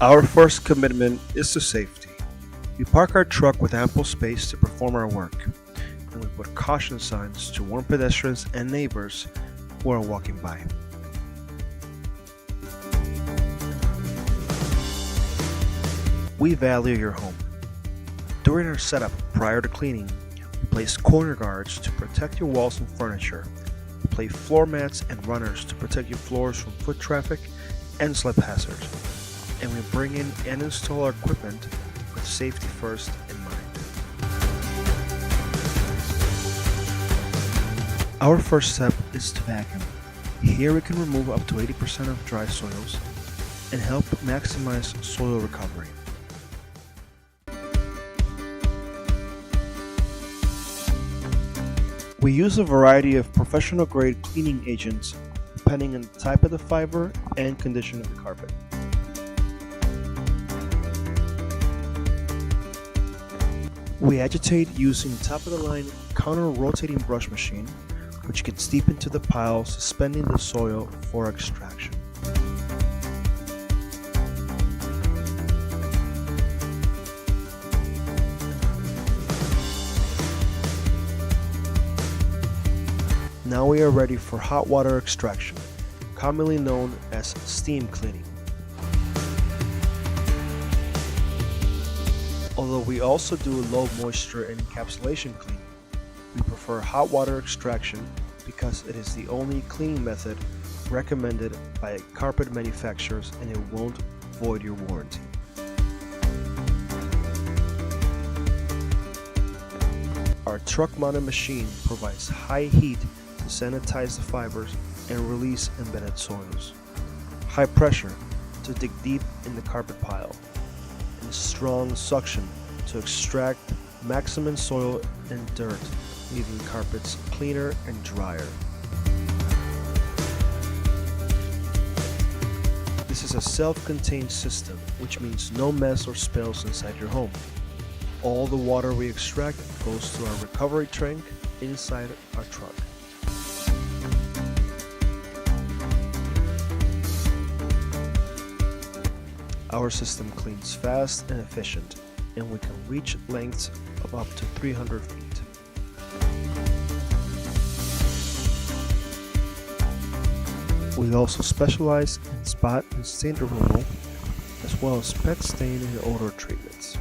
Our first commitment is to safety. We park our truck with ample space to perform our work, and we put caution signs to warn pedestrians and neighbors who are walking by. We value your home. During our setup prior to cleaning, we place corner guards to protect your walls and furniture. We place floor mats and runners to protect your floors from foot traffic and slip hazards. And we bring in and install our equipment with safety first in mind. Our first step is to vacuum. Here we can remove up to 80% of dry soils and help maximize soil recovery. We use a variety of professional-grade cleaning agents depending on the type of the fiber and condition of the carpet. We agitate using top-of-the-line counter-rotating brush machine, which gets deep into the pile, suspending the soil for extraction. Now we are ready for hot water extraction, commonly known as steam cleaning. Although we also do low moisture and encapsulation cleaning, we prefer hot water extraction because it is the only cleaning method recommended by carpet manufacturers and it won't void your warranty. Our truck-mounted machine provides high heat to sanitize the fibers and release embedded soils, high pressure to dig deep in the carpet pile, and strong suction to extract maximum soil and dirt, leaving carpets cleaner and drier. This is a self-contained system, which means no mess or spills inside your home. All the water we extract goes to our recovery tank inside our truck. Our system cleans fast and efficient, and we can reach lengths of up to 300 feet. We also specialize in spot and stain removal, as well as pet stain and odor treatments.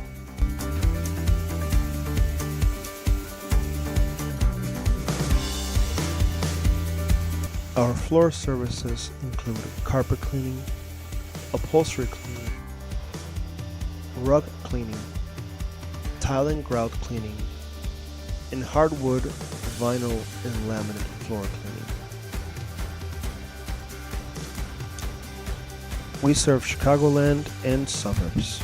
Our floor services include carpet cleaning, upholstery cleaning, rug cleaning, tile and grout cleaning, and hardwood, vinyl, and laminate floor cleaning. We serve Chicagoland and suburbs.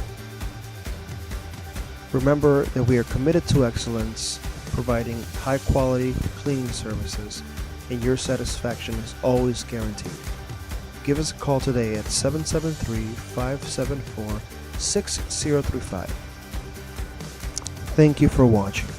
Remember that we are committed to excellence, providing high-quality cleaning services, and your satisfaction is always guaranteed. Give us a call today at 773-574-6035. Thank you for watching.